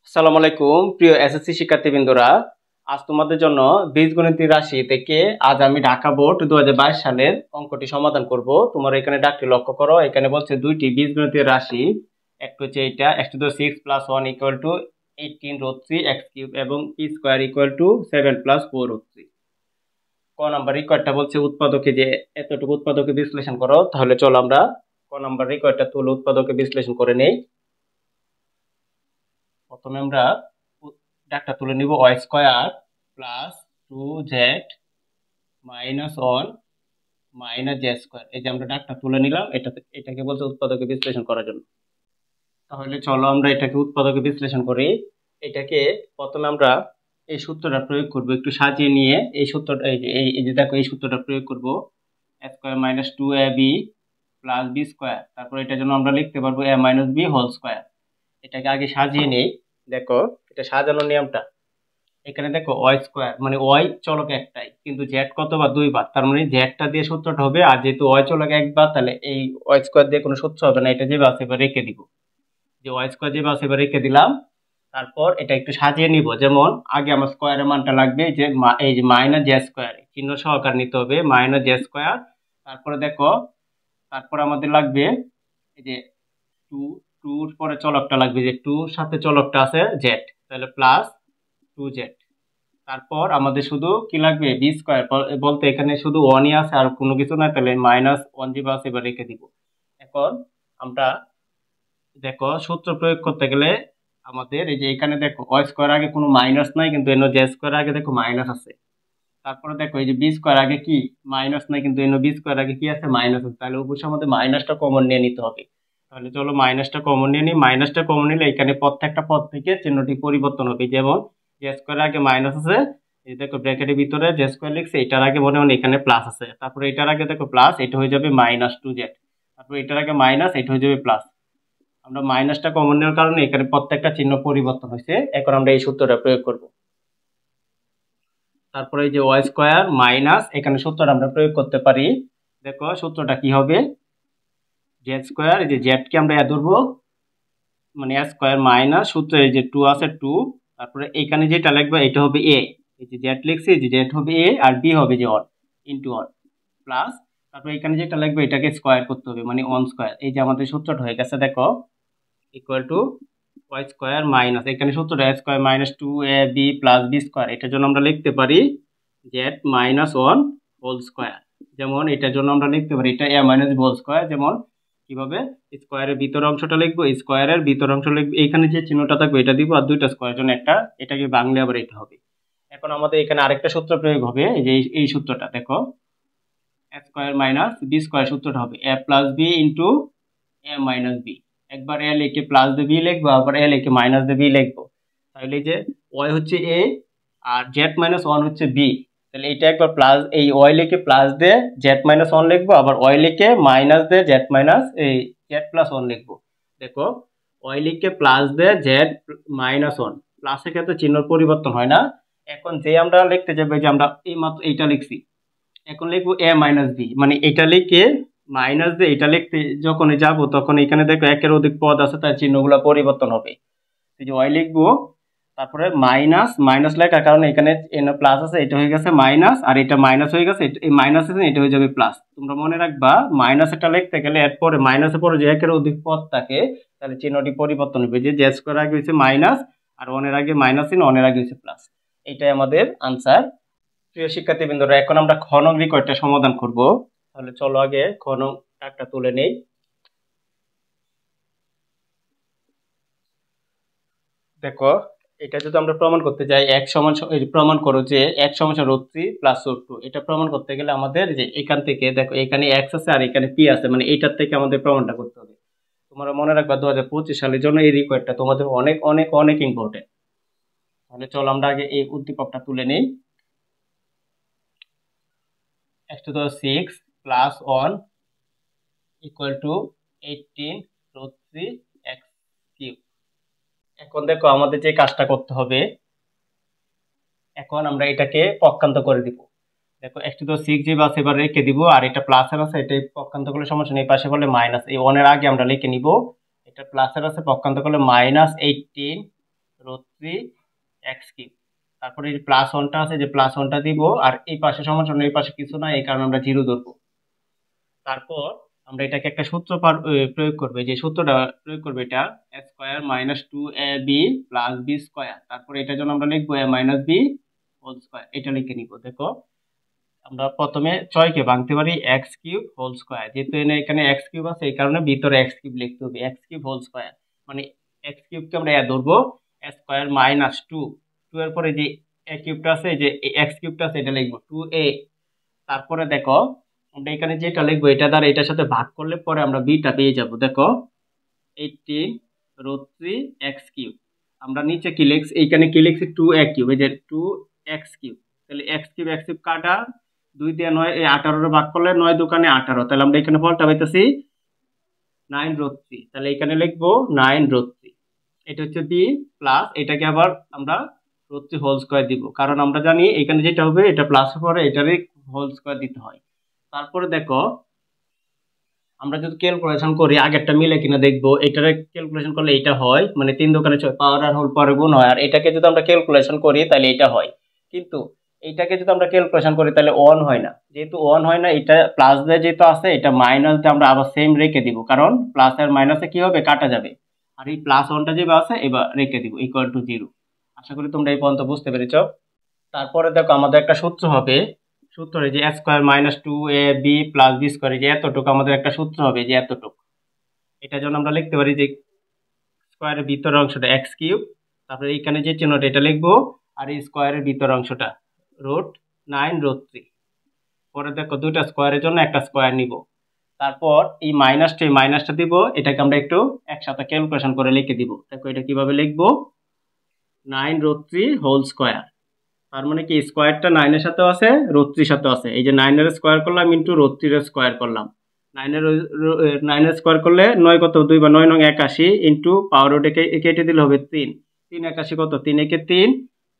আসসালামু আলাইকুম প্রিয় এসএসসি শিক্ষার্থীবৃন্দরা। আজ তোমাদের জন্য বীজগণিত রাশি থেকে আজ আমি ঢাকা বোর্ড 2022 সালের অঙ্কটি সমাধান করব। তোমার এখানে ডাকটি লক্ষ্য করো, এখানে বলছে দুইটি বীজগণিতের রাশি, একটা হচ্ছে এটা x⁻6 + 1 = 18√3x³ এবং p² = 7 + 4√3। ক নাম্বার রিকোয়ারটা বলছে উৎপাদকে যে এতটুকু উৎপাদকে বিশ্লেষণ করো। তাহলে চলো আমরা ক নাম্বার রিকোয়ারটা তুলে উৎপাদকে বিশ্লেষণ করে নেই। প্রথমে আমরা ডাকটা তুলে নিব y² + 2z - 1 - z²। এই যে আমরা ডাকটা তুলে নিলাম, এটাকে বলছে উৎপাদকে বিশ্লেষণ করার জন্য। তাহলে চলো আমরা এটাকে উৎপাদকে বিশ্লেষণ করি। এটাকে প্রথমে আমরা এই সূত্রটা প্রয়োগ করব, একটু সাজিয়ে নিয়ে এই সূত্রটা এই যে দেখো এই সূত্রটা প্রয়োগ করব, a² - 2ab + b²। তারপর এটার জন্য আমরা লিখতে পারবো a - b²। এটাকে আগে সাজিয়ে নেই। দেখো এটা সাজানোর নিয়মটা, এখানে দেখো y² মানে y চলক একটাই, কিন্তু z কতবার? দুইবার। তার মানে zটা দিয়ে সূত্রটা হবে, আর যেহেতু y চলক একবার তাহলে এই y² দিয়ে কোনো সূত্র হবে না, এটা যেভাবে আছে এবার রেখে দিব। যে y² যেভাবে আছে এবার রেখে দিলাম। তারপর এটা একটু সাজিয়ে নিব, যেমন আগে আমার স্কয়ারের মানটা লাগবে যে এই যে -z², চিহ্ন সহকারে নিতে হবে -z²। তারপরে দেখো তারপর আমাদের লাগবে এই যে 2 2 পরে চলকটা লাগবে, যে 2 সাথে চলকটা আছে z, তাহলে +2z। তারপর আমাদের শুধু কি লাগবে? b² বলতে এখানে শুধু 1ই আছে আর কোনো কিছু না, তাহলে -1 যেভাবে আছে এবার রেখে দিব। এখন আমরা দেখো সূত্র প্রয়োগ করতে গেলে আমাদের এই যে এখানে দেখো y² আগে কোনো মাইনাস নাই, কিন্তু এনো z² আগে দেখো মাইনাস আছে। তারপরে দেখো এই যে b² আগে কি মাইনাস নাই, কিন্তু এনো b² আগে কি আছে? মাইনাস আছে। তাহলে অবশ্যই আমাদের মাইনাসটা কমন নিয়ে নিতে হবে। তাহলে চলো মাইনাসটা কমন নিয়ে নিই। মাইনাসটা কমন নিলে এখানে প্রত্যেকটা পদ থেকে চিহ্নটি পরিবর্তন হবে। যেমন z² আগে মাইনাস আছে, এই দেখো ব্র্যাকেটের ভিতরে z² লিখছে, এটার আগে মনে মনে এখানে প্লাস আছে। তারপরে এটার আগে দেখো প্লাস, এটা হয়ে যাবে -2z। তারপর এটার আগে মাইনাস, এটা হয়ে যাবে প্লাস। আমরা মাইনাসটা কমন নেওয়ার কারণে এখানে প্রত্যেকটা চিহ্ন পরিবর্তন হয়েছে। এখন আমরা এই সূত্রটা প্রয়োগ করব। তারপরে এই যে y² মাইনাস, এখানে সূত্রটা আমরা প্রয়োগ করতে পারি। দেখো সূত্রটা কি হবে? z², এই যে z কে আমরা ধরবো মানে a² মাইনাস সূত্র এই যে 2 আছে 2, তারপরে এখানে যেটা লিখবে এটা হবে a, এই যে z লিখছি, যে z হবে a আর b হবে যে 1 * 1 প্লাস, তারপরে এখানে যেটা লিখবে এটাকে স্কয়ার করতে হবে মানে 1²। এই যে আমাদের সূত্রটা হয়ে গেছে দেখো, = y² মাইনাস এখানে সূত্রটা a² - 2ab + b²। এটার জন্য আমরা লিখতে পারি z - 1² যেমন এটার জন্য আমরা লিখতে পারি এটা a - b²। যেমন কিভাবে? স্কয়ারের ভিতর অংশটা লিখবো, স্কয়ারের ভিতর অংশ লিখবো, এখানে যে চিহ্নটা থাকবে এটা দিব, আর দুইটা স্কয়ারের জন্য একটা, এটাকে ভাঙলে আবার এটা হবে। এখন আমাদের এখানে আরেকটা সূত্র প্রয়োগ হবে, এই যে এই সূত্রটা দেখো, a² - b² সূত্রটা হবে a + b * a - b। একবার a লিখে প্লাস দিয়ে b লিখবো, আবার a লিখে মাইনাস দিয়ে b লিখবো। তাহলে এই যে y হচ্ছে a আর z - 1 হচ্ছে b, তাহলে এটা একবার প্লাস, এই y লিখে প্লাস দিয়ে z - 1 লিখবো, আবার y লিখে মাইনাস দিয়ে z + 1 লিখবো। দেখো y লিখে প্লাস দিয়ে z - 1, প্লাসের ক্ষেত্রে চিহ্ন পরিবর্তন হয় না। এখন যে আমরা লিখতে যাবো, যে আমরা এই মাত্র এইটা লিখছি, এখন লিখবো a - b, মানে এটা লিখে মাইনাস দিয়ে এটা লিখতে যখন যাব তখন এখানে দেখো একের অধিক পদ আছে, তার চিহ্নগুলো পরিবর্তন হবে। এই যে y লিখবো, তারপরে মাইনাস লেখার কারণে এখানে প্লাস আছে, এটা হয়ে গেছে মাইনাস, আর এটা মাইনাস হয়ে গেছে, এই মাইনাস আছে এটা হয়ে যাবে প্লাস। তোমরা মনে রাখবা মাইনাস এটা লিখতে গেলে এরপরে মাইনাসের পরে যে একের অধিক পদ থাকে তাহলে চিহ্নটি পরিবর্তন হবে, যে z² আগে হচ্ছে মাইনাস আর 1 এর আগে মাইনাস চিহ্ন, 1 এর আগে হচ্ছে প্লাস। এটাই আমাদের আনসার। প্রিয় শিক্ষার্থীবৃন্দরা, এখন আমরা খ নং রিকোয়ারটা সমাধান করব। তাহলে চলো আগে খ নং টাকটা তুলে নেই। দেখো এটা যদি আমরা প্রমাণ করতে যাই, প্রমাণ করো যে x = √3 + √2, এটা প্রমাণ করতে গেলে আমাদের যে এখান থেকে দেখো এখানে x আছে আর এখানে p আছে, মানে এইটার থেকে আমাদের প্রমাণটা করতে হবে। তোমরা মনে রাখবা 2025 সালের জন্য এই রিকোয়ারটা তোমাদের অনেক অনেক অনেক ইম্পর্টেন্ট। তাহলে চলো আমরা আগে এই উদ্দীপকটা তুলে নেই। x⁻6 + 1 = 18√3x³। এখন দেখো আমাদের যে কাজটা করতে হবে, এখন আমরা এটাকে পক্ষান্ত করে দিব। দেখো x⁻6 যে বাস এবার রেখে দিব, আর এটা প্লাসের আছে, এটা পক্ষান্ত করলে সমস্যা নেই, পাশে করলে মাইনাস, এই 1 এর আগে আমরা লিখে নিব, এটা প্লাসের আছে পক্ষান্ত করলে -18 √3 x কিউব। তারপরে এই প্লাস ওয়ানটা আছে, যে প্লাস ওয়ানটা দিব, আর এই পাশে সমান সমান এই পাশে কিছু না, এই কারণে আমরা জিরো ধরবো। তারপর আমরা এটাকে একটা সূত্র প্রয়োগ করবো, যে সূত্রটা প্রয়োগ করবো এটা a² - 2ab + b²। তারপরে এটার জন্য আমরা লিখবো a - b² এটা লিখে নিব। দেখো আমরা প্রথমে 6কে ভাঙতে পারি x³ যেহেতু এখানে x³ আছে, এই কারণে ভিতরে x³ লিখতে হবে, x³ মানে x³ কে আমরা ধরবো, a² - 2 এর পরে যে a কিউবটা আছে, যে x³ আছে, এটা লিখবো 2a। তারপরে দেখো আমরা এখানে যেটা লিখবো এটা দ্বারা এটার সাথে ভাগ করলে পরে আমরা বিটা পেয়ে যাব। দেখো 18√3 x³ আমরা নিচে কি লিখছি, এইখানে কি লিখছি 2a³, এই যে 2x³ তাহলে x³ কাটা 2 দিয়ে 9, এই 18 ভাগ করলে 9 দোকানে 18, তাহলে আমরা এখানে ফলটা পাইতেছি 9√3। তাহলে এখানে লিখবো 9√3, এটা হচ্ছে b প্লাস এটাকে আবার আমরা √3 দিব, কারণ আমরা জানি এখানে যেটা হবে এটা প্লাস পরে এটারই হোল স্কয়ার দিতে হয়। তারপরে দেখো আমরা যদি ক্যালকুলেশন করি আগেরটা মিলে কিনা দেখবো, এটার ক্যালকুলেশন করলে এটা হয়, মানে 3 দোকানে 6 পাওয়ার আর হোল পরে গুণ হয়, আর এটাকে যদি আমরা ক্যালকুলেশন করি তাহলে এটা হয়। কিন্তু এইটাকে যদি আমরা ক্যালকুলেশন করি তাহলে 1 হয় না, যেহেতু 1 হয় না, এটা প্লাস দিয়ে যেহেতু আছে, এটা মাইনাস দিয়ে আমরা আবার সেম রেখে দিব, কারণ প্লাস আর মাইনাসে কি হবে, কাটা যাবে। আর এই প্লাস ওয়ানটা যেভাবে আছে এবার রেখে দিব =0। আশা করি তোমরা এই পর্যন্ত বুঝতে পেরেছো। তারপরে দেখো আমাদের একটা সূত্র হবে, সূত্রে যে a² - 2ab + b², যে এতটুকু আমাদের একটা সূত্র হবে, যে এতটুকু, এটার জন্য আমরা লিখতে পারি যে স্কয়ারের ভিতরের অংশটা x³, তারপরে এখানে যে চিহ্নটা এটা লিখবো, আর এই স্কয়ারের ভিতরের অংশটা √9√3। পরে দেখো দুইটা স্কয়ারের জন্য একটা স্কয়ার নিব, তারপর এই মাইনাসটা দিব, এটাকে আমরা একটু একসাথে ক্যালকুলেশন করে লিখে দিব। দেখো এটা কিভাবে লিখবো, 9√3 তার মানে কি স্কয়ারটা 9 এর সাথেও আছে, √3 সাথেও আছে, এই যে 9 এর স্কয়ার করলাম ইনটু √3 এর স্কয়ার করলাম। 9 এর স্কয়ার করলে 9 কত, 2 বা 9 নং 81 ইনটু পাওয়ার ওটাকে কেটে দিলে হবে 3, 3 81 কত, 3 একে 3,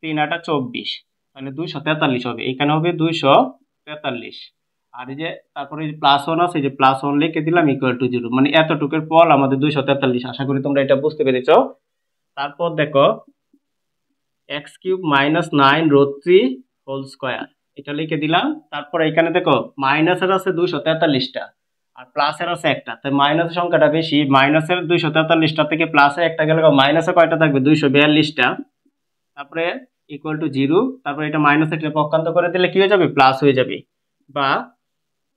3 8 24, তাহলে 243 হবে, এখানে হবে 243। আর এই যে তারপরে এই যে প্লাস 1 আছে, এই যে প্লাস 1 লিখে দিলাম =0, মানে এতটুকুর ফল আমাদের 243। আশা করি তোমরা এটা বুঝতে পেরেছো। তারপর দেখো x³ - 9√3 এটা লিখে দিলাম। তারপর এখানে দেখো মাইনাসের আছে 243টা আর প্লাসের আছে একটা, তাই মাইনাসের সংখ্যাটা বেশি, মাইনাসের 243টা থেকে প্লাসের একটা গেলে মাইনাসে কয়টা থাকবে, 242টা। তারপরে =0, তারপরে এটা মাইনাসের পক্ষান্তর করে দিলে কি হয়ে যাবে, প্লাস হয়ে যাবে। বা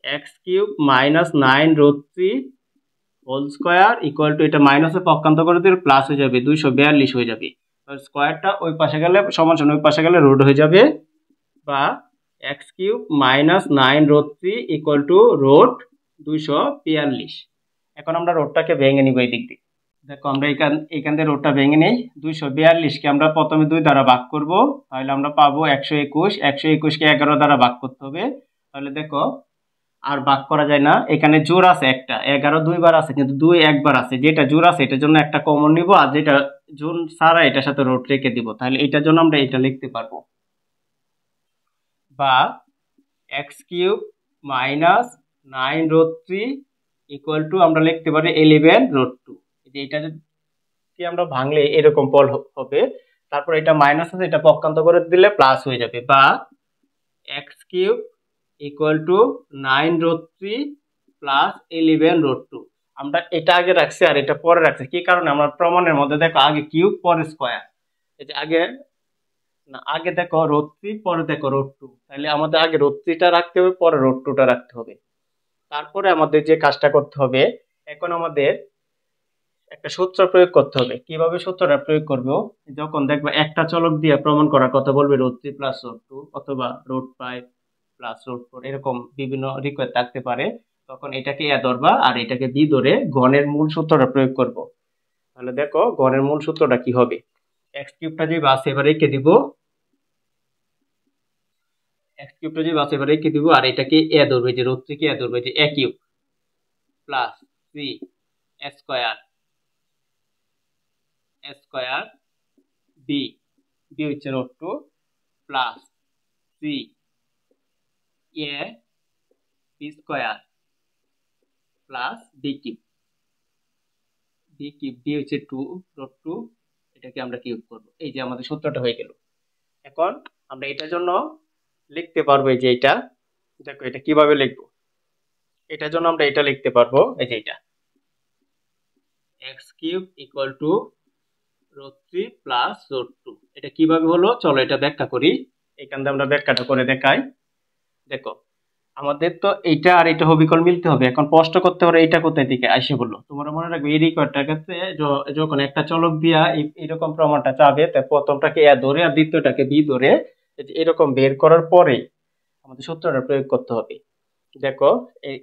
x³ - 9√3 এটা মাইনাসে পক্ষান্তর করে দিলে প্লাস হয়ে যাবে, 242 হয়ে যাবে। স্কয়ারটা ওই পাশে গেলে সমান সমান ওই পাশে গেলে রুট হয়ে যাবে। বা x³ - 9√3 √242। এখন আমরা রোডটাকে ভেঙে নিব এই দিক দিয়ে। দেখো আমরা এখান থেকে রোডটা ভেঙে নেই, 242কে আমরা প্রথমে 2 দ্বারা ভাগ করব, তাহলে আমরা পাবো 121, 121কে 11 দ্বারা ভাগ করতে হবে। তাহলে দেখো আর ভাগ করা যায় না, এখানে জোর আছে একটা, 11 দুইবার আছে কিন্তু 2 একবার আছে, যেটা জোর আছে এটার জন্য একটা কমন নিব, আর যেটা জোর ছাড়া এটার সাথে রোড রেখে দিব, তাহলে এটার জন্য আমরা এটা লিখতে পারবো। বা x³ - 9√3 আমরা লিখতে পারি 11√2। এটা কি আমরা ভাঙলে এরকম ফল হবে। তারপর এটা মাইনাস আছে, এটা পক্ষান্তর করে দিলে প্লাস হয়ে যাবে। বা x³ = 9√3 + 11√2। আমরা এটা আগে রাখছি আর এটা পরে রাখছি, কি কারণে, আমরা প্রমাণের মধ্যে দেখো আগে কিউব পরে স্কয়ার, এই যে আগে দেখো √3 পরে দেখো √2, তাহলে আমাদের আগে √3টা রাখতে হবে, পরে √2টা রাখতে হবে। তারপরে আমাদের যে কাজটা করতে হবে, এখন আমাদের একটা সূত্র প্রয়োগ করতে হবে। কিভাবে সূত্রটা প্রয়োগ করব, যখন দেখবা একটা চলক দিয়ে প্রমাণ করার কথা বলবে √3 + √2 অথবা √5 + √4, এরকম বিভিন্ন রিকোয়েস্ট থাকতে পারে, তখন এটাকে এ ধরবা আর এটাকে বি ধরে গণের মূল সূত্রটা প্রয়োগ করব। তাহলে দেখো গণের মূল সূত্রটা কি হবে, x³ যে বাসে এবার রেখে দিব, x³ যে বাসে এবার রেখে দিব, আর এটাকে এ ধরবে, যে √3 কে এ ধরবে, যে a³ + 3 a² b হচ্ছে √2 plus 3a b² plus b³ b হচ্ছে 2 √2, এটাকে আমরা কিউব করব। এই যে আমাদের সূত্রটা হয়ে গেল। এখন আমরা এটার জন্য লিখতে পারবো এই যে এটা, দেখো এটা কিভাবে লিখবো। এটার জন্য আমরা এটা লিখতে পারবো এই যে এটা x cube equal to √3 plus √2। এটা কিভাবে হলো চলো এটা ব্যাখ্যা করি। এখান থেকে আমরা ব্যাখ্যাটা করে দেখাই। দেখো আমাদের তো এইটা আর এটা হবিকল মিলতে হবে। এখন প্রশ্ন করতে পারো এটা কোথায় থেকে আসে বললো। তোমরা মনে রাখবে এই রেকর্ডটার ক্ষেত্রে যখন একটা চলক দিয়া এরকম প্রমাণটা চাবে, তাই প্রথমটাকে এ ধরে আর দ্বিতীয়টাকে বি ধরে এরকম বের করার পরে আমাদের সূত্রটা প্রয়োগ করতে হবে। দেখো এই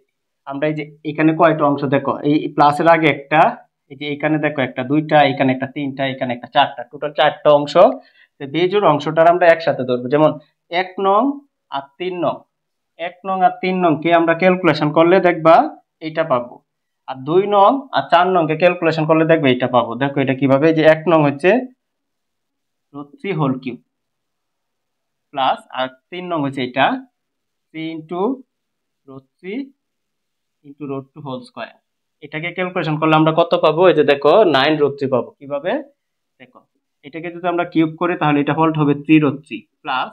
আমরা এই যে এখানে কয়টা অংশ, দেখো এই প্লাসের আগে একটা, এই যে এখানে দেখো একটা দুইটা, এখানে একটা তিনটা, এখানে একটা চারটা, টোটাল চারটা অংশ। বেজোড় অংশটার আমরা একসাথে ধরবো। যেমন 1 নং আর 3 নং, 1 নং আর 3 নং কে আমরা ক্যালকুলেশন করলে দেখবা এইটা পাবো, আর 2 নং আর 4 নং কে ক্যালকুলেশন করলে দেখবে এইটা পাবো। দেখো এটা কিভাবে, যে 1 নং হচ্ছে √3 হোল কিউব প্লাস, আর 3 নং হচ্ছে এটা 3 ইন্টু √3 ইন্টু √2 হোল স্কয়ার। এটাকে ক্যালকুলেশন করলে আমরা কত পাবো, এই যে দেখো 9√3 পাবো। কিভাবে দেখো, এটাকে যদি আমরা কিউব করি তাহলে এটা হোল্ড হবে 3√3 প্লাস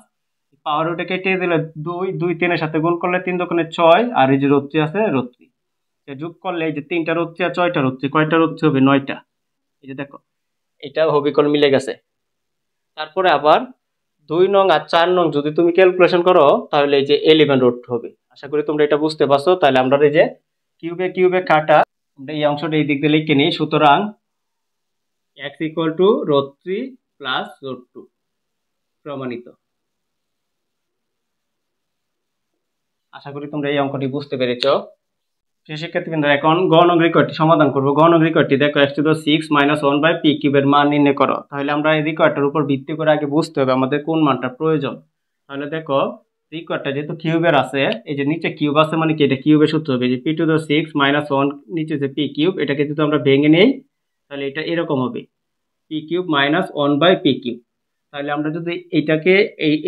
পাওয়ার ওটা কেটে দিলে 2 2 3 এর সাথে গুণ করলে 3 দোকানে 6, আর এই যে √3 আছে √3 যোগ করলে এই যে 3টা √3 আর 6টা √3, কয়টা √3 হবে 9টা। এই যে দেখো এটা হবিকল মিলে গেছে। তারপরে আবার 2 নং আর 4 নং যদি তুমি ক্যালকুলেশন করো তাহলে এই যে 11√2 হবে। আশা করি তোমরা এটা বুঝতে পারছো। তাহলে আমরা এই যে কিউবে কিউবে কাটা, আমরা এই অংশটা এই দিক দিয়ে লিখে নিই। সুতরাং x ইকুয়াল টু √3 প্লাস √2 প্রমাণিত। আশা করি তোমরা এই অঙ্কটি বুঝতে পেরেছো। শিক্ষার্থীবৃন্দরা, এখন গ নং রিকোয়েস্টটি সমাধান করবো। গ নং রিকোয়েস্টটি দেখো x⁻6 - 1/p কিউবের মান নির্ণয় করো। তাহলে আমরা এই রিকোয়েস্টের উপর ভিত্তি করে আগে বুঝতে হবে আমাদের কোন মানটা প্রয়োজন। তাহলে দেখো রিকোয়েস্টটা যেহেতু কিউবের আছে, এই যে নিচে কিউব আছে মানে কি, এটা কিউবের সূত্র হবে যে p⁻6 - 1 নিচে যে p কিউব, এটাকে যদি আমরা ভেঙে নেই তাহলে এটা এরকম হবে p কিউব - 1/p কিউব। তাহলে আমরা যদি এইটাকে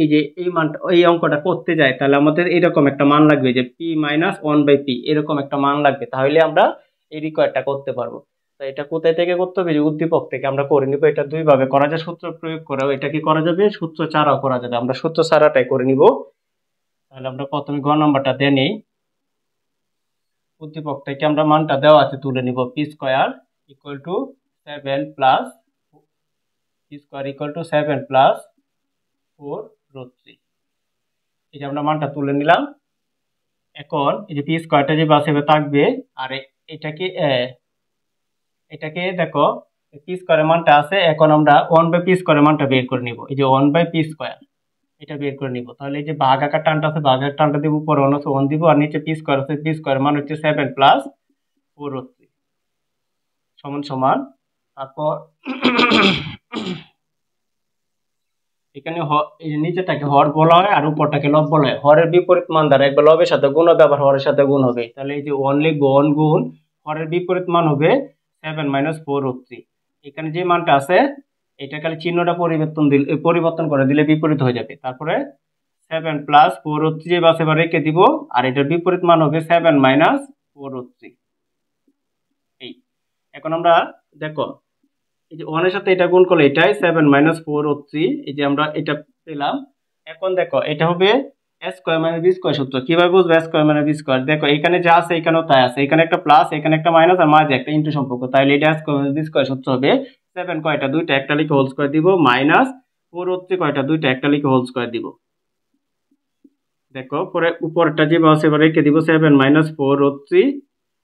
এই যে এই মানটা এই অঙ্কটা করতে যাই তাহলে আমাদের এরকম একটা মান লাগবে যে p - 1/p, এরকম একটা মান লাগবে। তাহলে আমরা এই রিকোয়ারটা করতে পারবো। তো এটা কোথায় থেকে করতে হবে, যে উদ্দীপক থেকে আমরা করে নিব। এটা দুই ভাবে করা যায়, সূত্র প্রয়োগ করেও এটা কি করা যাবে, সূত্র ছাড়াও করা যাবে। আমরা সূত্র ছাড়াটাই করে নিব। তাহলে আমরা প্রথমে গ নাম্বারটা দিয়ে নেই। উদ্দীপক থেকে আমরা মানটা দেওয়া আছে তুলে নিব। p² = 7 plus p² = 7 plus 4√3। এই যে আমরা মানটা তুলে নিলাম। এখন এই যে p² যে বাসে থাকবে, আর এটাকে দেখো p² মানটা আছে। এখন আমরা 1/p² মানটা বের করে নিব। এই যে 1/p² এটা বের করে নিব। তাহলে এই যে ভাগাকার টানটা আছে, ভাগাকার টানটা দিব, উপরে 1 দিব, আর নিচে p² আছে, p² মান হচ্ছে 7 প্লাস 4√3 সমান সমান। তারপর এখানে এই যে নিচেটাকে হর বলা হয় আর উপরটাকে লব বলা হয়। হরের বিপরীত মান দ্বারা একবার লবের সাথে গুণ হবে, আবার হরের সাথে গুণ হবে। তাহলে এই যে 1 লিখবো, 1 গুণ হরের বিপরীত মান হবে 7 - 4√3। এখানে যে মানটা আছে এটা খালি চিহ্নটা পরিবর্তন করে দিলে বিপরীত হয়ে যাবে। তারপরে 7 প্লাস 4√3 যে বাসে এবার রেখে দিব, আর এটার বিপরীত মান হবে 7 - 4√3। এই এখন আমরা দেখো এই যে 1 এর সাথে এটা গুণ করলে এটাই 7 - 4√3। এই যে আমরা এটা পেলাম। এখন দেখো এটা হবে a² - b² সূত্র। কিভাবে বুঝবো a² - b²? দেখো এখানে যা আছে এখানেও তাই আছে, এখানে একটা প্লাস, এখানে একটা মাইনাস, আর মাঝে একটা ইনটু সম্পর্ক। তাহলে এটা a² - b² সূত্র হবে 7 কয়টা, দুইটা, একটা লিখে হোল স্কয়ার দিব, মাইনাস 4√3 কয়টা, দুইটা, একটা লিখে হোল স্কয়ার দিব। দেখো পরে উপরটা যে আছে এবার রেখে দিব 7 - 4√3।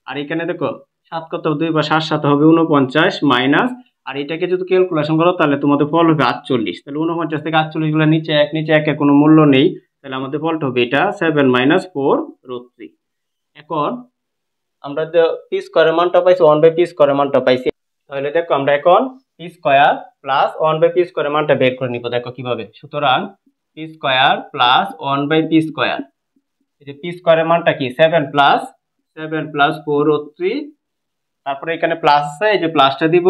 আর এখানে দেখো 7 কত, 2 বা 7 7 হবে 49, মাইনাস, আর এটাকে যদি ক্যালকুলেশন করো তাহলে তোমাদের ফল হবে 48। তাহলে 49 থেকে 48 গুলো নিচে 1, নিচে 1 এর কোনো মূল্য নেই। তাহলে আমাদের ফলটা হবে এটা 7 - 4√3। এখন আমরা যে p² মানটা পাইছি, 1/p² মানটা পাইছি। তাহলে দেখো আমরা এখন p² প্লাস 1/p² মানটা বের করে নিব। দেখো কিভাবে। সুতরাং p² প্লাস 1/p², এই যে p² এর মানটা কি 7 প্লাস 4√3। তারপরে এখানে প্লাস আছে, এই যে প্লাসটা দিব,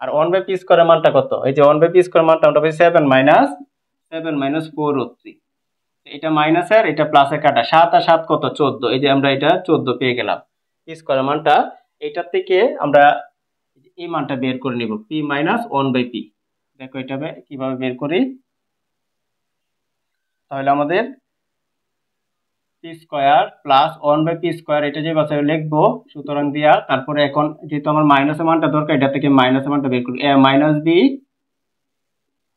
আর 1/p² এর মানটা কত, এই যে 1/p² মানটা আমরা পাই 7 - 4√3। এটা মাইনাস আর এটা প্লাসে কাটা, 7 আর 7 কত, 14। এই যে আমরা এটা 14 পেয়ে গেলাম। p² মানটা এটার থেকে আমরা এই মানটা বের করে নিব, p - 1/p। দেখো এটা কিভাবে বের করি। তাহলে আমাদের পি স্কোয়ার প্লাস 1/p² এটা যে বাসায় লিখবো, সুতরাং দিয়া তারপরে এখন যেহেতু আমার মাইনাসের মানটা দরকার, এটা থেকে মাইনাসের মানটা বের করি। a - b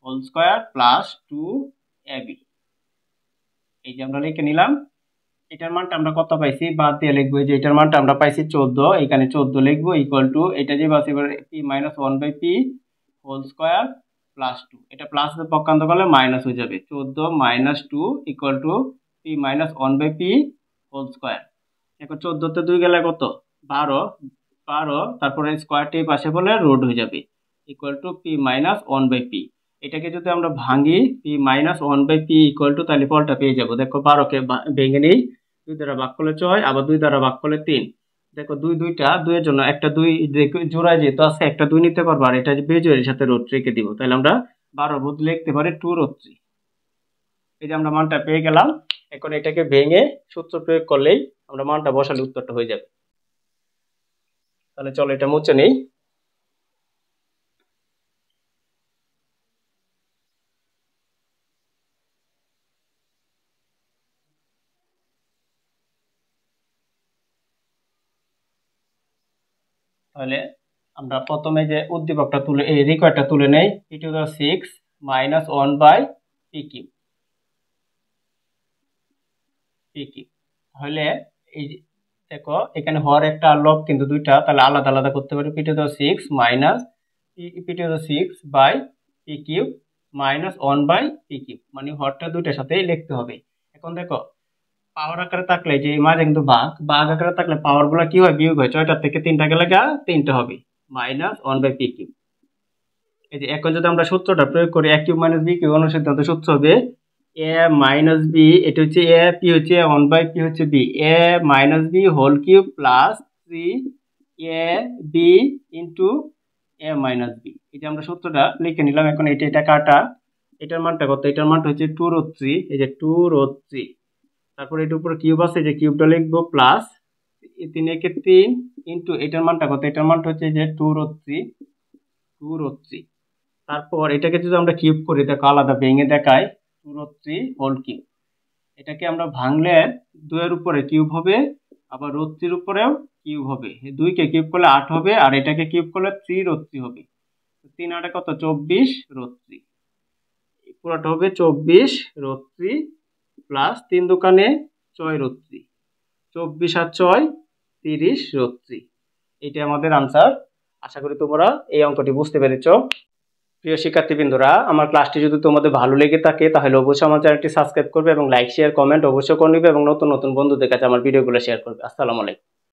whole square plus 2ab, এই যে আমরা লিখে নিলাম। এটার মানটা আমরা কত পাইছি বাদ দিয়ে লিখবো, যে এটার মানটা আমরা পাইছি 14, এখানে 14 লিখবো ইকুয়াল টু এটা যে বাসে p - 1/p whole square plus 2, এটা প্লাস পক্ষান্তর করলে মাইনাস হয়ে যাবে, 14 - 2 equal to p - 1/p whole square. এখন 14 তে 2 গেলে কত 12, তারপরে স্কোয়ারটি পাশে বলে রুট হয়ে যাবে ইকুয়াল টু p - 1/p। এটাকে যদি আমরা ভাঙি p - 1/p ইকুয়াল টু, তাহলে ফলটা পেয়ে যাবো। দেখো 12কে ভেঙে নেই, 2 দ্বারা ভাগ করলে 6, আবার 2 দ্বারা ভাগ করলে 3। দেখো 2 এর জন্য একটা 2 জোড়ায় যেহেতু আছে একটা 2 নিতে পারবো, আর এটা বেজোড়ের সাথে রুট রেখে দিব, তাহলে আমরা 12 বদলে লিখতে পারি 2√3। এই যে আমরা মানটা পেয়ে গেলাম। এখন এটাকে ভেঙে সূত্র প্রয়োগ করলেই আমরা মানটা বসালে উত্তরটা হয়ে যাবে। তাহলে চলো এটা মুছে নেই। তাহলে আমরা প্রথমে যে উদ্দীপকটা তুলে এই রিকোয়ারটা তুলে নেই, p⁶ - 1/p³। তাহলে এই দেখো এখানে হর একটা আর লব কিন্তু দুইটা, তাহলে আলাদা আলাদা করতে পারি। p⁶ মাইনাস p⁶/p³ - 1/p³, মানে হরটা দুইটার সাথেই লিখতে হবে। এখন দেখো পাওয়ার আকারে থাকলে যে মাঝে কিন্তু ভাগ আকারে থাকলে পাওয়ার গুলা কি হয় বিয়োগ হয়, 6টার থেকে 3টা গেলে 3টা হবে -1/p³। এই যে এখন যদি আমরা সূত্রটা প্রয়োগ করি a³ - b³ অনুসিদ্ধান্ত সূত্র হবে a - b, এটা হচ্ছে a, p হচ্ছে 1/p হচ্ছে b, a - b whole cube plus 3ab into a - b। এই যে আমরা সূত্রটা লিখে নিলাম। এখন এটা কাটা, এটার মানটা কত, এটার মানটা হচ্ছে 2√3, এই যে 2√3, তারপরে এটার উপর কিউব আছে, যে কিউবটা লিখবো প্লাস 3 একে 3 ইন্টু এটার মানটা কত, এটার মানটা হচ্ছে যে 2√3। তারপর এটাকে যদি আমরা কিউব করি, দেখো আলাদা ভেঙে দেখায় 2√3 হোল কিউব। এটাকে আমরা ভাঙলে 2 এর উপরে কিউব হবে, আবার √3 উপরেও কিউব হবে। 2 কে কিউব করলে 8 হবে, আর এটাকে কিউব করলে 3√3 হবে। 3 8 কত 24√3, পুরোটা হবে 24√3 প্লাস 3 দোকানে 6√3, 24 আর 6 30√3। এটা আমাদের আনসার। আশা করি তোমরা এই অঙ্কটি বুঝতে পেরেছো। প্রিয় শিক্ষার্থীবৃন্দরা, আমার ক্লাসটি যদি তোমাদের ভালো লেগে থাকে তাহলে অবশ্যই আমার চ্যানেলটি সাবস্ক্রাইব করবে এবং লাইক শেয়ার কমেন্ট অবশ্যই করে নেবে, এবং নতুন নতুন বন্ধুদের কাছে আমার ভিডিওগুলো শেয়ার করবে। আসসালামু আলাইকুম।